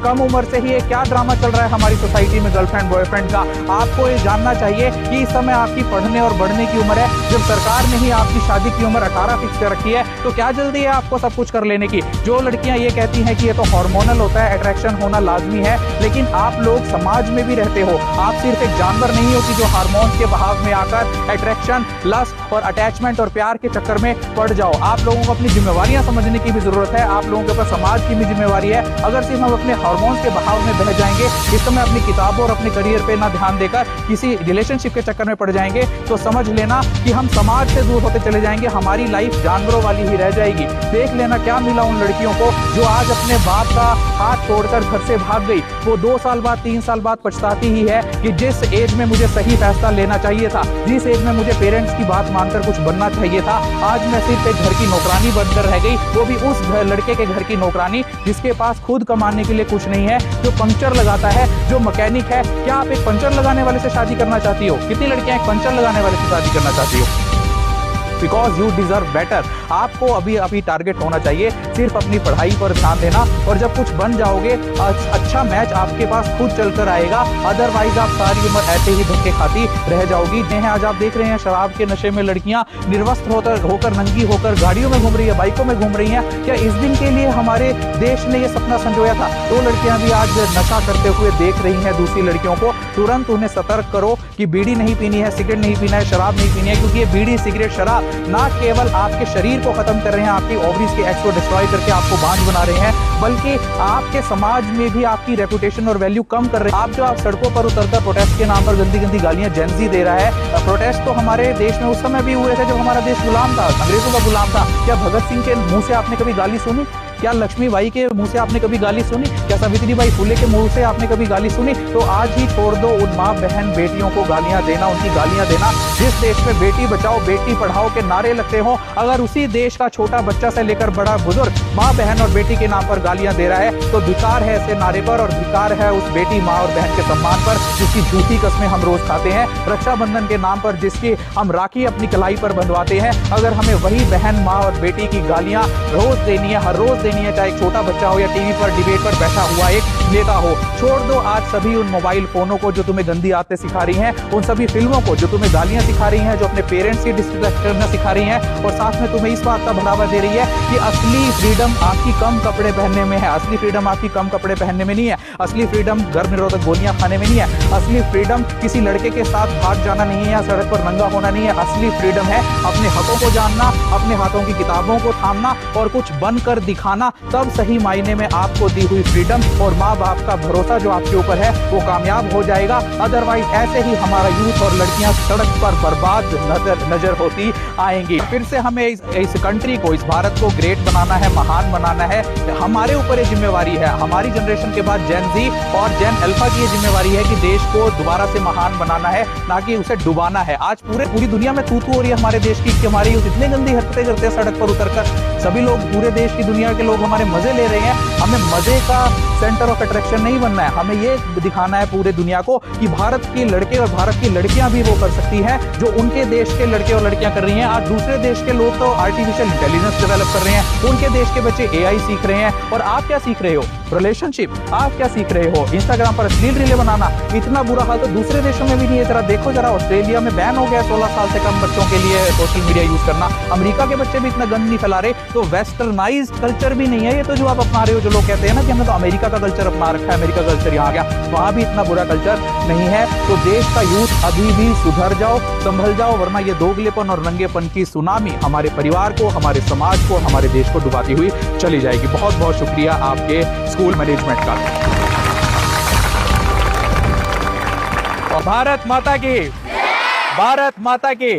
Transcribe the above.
कम उम्र से ही ये क्या ड्रामा चल रहा है हमारी सोसाइटी में गर्लफ्रेंड बॉयफ्रेंड का। आपको ये जानना चाहिए कि इस समय आपकी पढ़ने और बढ़ने की उम्र है। जब सरकार ने ही आपकी शादी की उम्र 18 फिक्स कर रखी है तो क्या जल्दी है आपको सब कुछ कर लेने की। जो लड़कियां ये कहती हैं कि ये तो हार्मोनल होता है, अट्रैक्शन होना लाजमी है, लेकिन आप लोग समाज में भी रहते हो। आप सिर्फ एक जानवर नहीं हो कि जो हार्मोन्स के बहाव में आकर अट्रैक्शन, लस्ट और अटैचमेंट और प्यार के चक्कर में पड़ जाओ। आप लोगों को अपनी जिम्मेवारियां समझने की भी जरूरत है। आप लोगों के ऊपर समाज की भी जिम्मेवारी है। अगर सिर्फ हम अपने हार्मोन्स के बहाव में बह जाएंगे, इस समय अपनी किताबों और अपने करियर पे ना ध्यान देकर किसी रिलेशनशिप के चक्कर में पड़ जाएंगे, तो समझ लेना कि हम समाज से दूर होते चले जाएंगे। हमारी लाइफ जानवरों वाली ही रह जाएगी। देख लेना क्या मिला उन लड़कियों को जो आज अपने बाप का हाथ तोड़कर घर से भाग गई। वो 2 साल बाद 3 साल बाद पछताती ही है कि जिस एज में मुझे सही फैसला लेना चाहिए था, जिस एज में मुझे पेरेंट्स की बात मानकर कुछ बनना चाहिए था, आज मैं सिर्फ एक घर की नौकरानी बनकर रह गई। वो भी उस लड़के के घर की नौकरानी जिसके पास खुद कमाने के लिए कुछ नहीं है, जो पंक्चर लगाता है, जो मैकेनिक है। क्या आप एक पंचर लगाने वाले से शादी करना चाहती हो? कितनी लड़कियां एक पंचर लगाने वाले से शादी करना चाहती हो? Because you deserve better. आपको अभी टारगेट होना चाहिए सिर्फ अपनी पढ़ाई पर ध्यान देना, और जब कुछ बन जाओगे अच्छा मैच आपके पास खुद चलकर आएगा। अदरवाइज आप सारी उम्र ऐसे ही धक्के खाती रह जाओगी। जिन्हें आज आप देख रहे हैं शराब के नशे में लड़कियां निर्वस्त्र होकर नंगी होकर गाड़ियों में घूम रही है, बाइकों में घूम रही हैं। क्या इस दिन के लिए हमारे देश ने यह सपना संजोया था? तो लड़कियां भी आज नशा करते हुए देख रही हैं दूसरी लड़कियों को। तुरंत उन्हें सतर्क करो कि बीड़ी नहीं पीनी है, सिगरेट नहीं पीना है, शराब नहीं पीनी है, क्योंकि ये बीड़ी सिगरेट शराब ना केवल आपके शरीर को खत्म कर रहे हैं, आपकी ओवरीज के एग्स को डिस्ट्रॉय करके आपको बांझ बना रहे हैं, बल्कि आपके समाज में भी आपकी रेपुटेशन और वैल्यू कम कर रहे हैं। आप सड़कों पर उतरकर प्रोटेस्ट के नाम पर गंदी गंदी गालियां जेनजी दे रहा है। प्रोटेस्ट तो हमारे देश में उस समय भी हुए थे जब हमारा देश गुलाम था, अंग्रेजों का गुलाम था। क्या भगत सिंह के मुंह से आपने कभी गाली सुनी? क्या लक्ष्मीबाई के मुंह से आपने कभी गाली सुनी? क्या सावित्रीबाई फुले के मुंह से आपने कभी गाली सुनी? तो आज ही छोड़ दो उन माँ बहन बेटियों को गालियां देना, उनकी गालियां देना। जिस देश में बेटी बचाओ बेटी पढ़ाओ के नारे लगते हो, अगर उसी देश का छोटा बच्चा से लेकर बड़ा बुजुर्ग माँ बहन और बेटी के नाम पर गालियां दे रहा है, तो धिक्कार है ऐसे नारे पर, और धिक्कार है उस बेटी माँ और बहन के सम्मान पर जिसकी झूठी कस्में हम रोज खाते हैं। रक्षाबंधन के नाम पर जिसकी हम राखी अपनी कलाई पर बंधवाते हैं, अगर हमें वही बहन माँ और बेटी की गालियां रोज देनी है, हर रोज देनी है, चाहे एक छोटा बच्चा हो या टीवी पर डिबेट पर बैठा हुआ एक नेता हो। छोड़ दो आज सभी उन मोबाइल फोनों को जो तुम्हें गंदी आदतें सिखा रही हैं, उन सभी फिल्मों को जो तुम्हें गालियां सिखा रही हैं, जो अपने पेरेंट्स की डिसरिस्पेक्ट करना सिखा रही हैं, और साथ में तुम्हें इस बात का बढ़ावा दे रही है कि असली फ्रीडम आपकी कम कपड़े पहनने में है। असली फ्रीडम आपकी कम कपड़े पहनने में नहीं है। असली फ्रीडम गर्भ निरोधक गोलियां खाने में नहीं है। असली फ्रीडम किसी लड़के के साथ भाग जाना नहीं है या सड़क पर नंगा होना नहीं है। असली फ्रीडम है अपने हकों को जानना, अपने हाथों की किताबों को थामना और कुछ बनकर दिखाना। तब सही मायने में आपको दी हुई फ्रीडम और माँ बाप का भरोसा जो आपके ऊपर है वो कामयाब हो जाएगा। अदरवाइज ऐसे ही हमारा यूथ और लड़कियां सड़क पर बर्बाद नजर होती आएंगी। फिर से हमें इस कंट्री को, इस भारत को ग्रेट बनाना है, महान बनाना है। हमारे ऊपर ये जिम्मेवारी है। हमारी जनरेशन के बाद जेन जी और जेन अल्फा की ये जिम्मेवारी है कि देश को दोबारा से महान बनाना है, ना कि उसे डुबाना है। आज पूरी दुनिया में तू-तू हो रही है हमारे देश की कि हमारी यूथ इतनी गंदी हरकतें करते हैं सड़क पर उतरकर। सभी लोग, पूरे देश की दुनिया के लोग हमारे मजे ले रहे हैं। हमें मजे का सेंटर ऑफ अट्रैक्शन नहीं बनना है। हमें ये दिखाना है पूरे दुनिया को कि भारत के लड़के और भारत की लड़कियां भी वो कर सकती हैं जो उनके देश के लड़के और लड़कियां कर रही हैं। आज दूसरे देश के लोग तो आर्टिफिशियल इंटेलिजेंस डेवलप कर रहे हैं, उनके देश के बच्चे एआई सीख रहे हैं, और आप क्या सीख रहे हो? रिलेशनशिप। आप क्या सीख रहे हो? इंस्टाग्राम पर अश्लील रीलें बनाना। इतना बुरा हाल तो दूसरे देशों में भी नहीं है। जरा देखो, जरा ऑस्ट्रेलिया में बैन हो गया 16 साल से कम बच्चों के लिए सोशल मीडिया यूज करना। अमेरिका के बच्चे भी इतना गंद नहीं फैला रहे। तो वेस्टर्नाइज कल्चर भी नहीं है ये तो जो आप अपना रहे हो। जो लोग कहते हैं ना कि हमने तो अमेरिका का कल्चर अपना रखा है, अमेरिका कल्चर यहाँ आ गया, वहां भी इतना बुरा कल्चर नहीं है। तो देश का यूथ अभी भी सुधर जाओ, संभल जाओ, वरना ये दोगलेपन और नंगेपन की सुनामी हमारे परिवार को, हमारे समाज को, हमारे देश को डुबाती हुई चली जाएगी। बहुत बहुत शुक्रिया आपके स्कूल मैनेजमेंट का। भारत माता की, भारत माता की।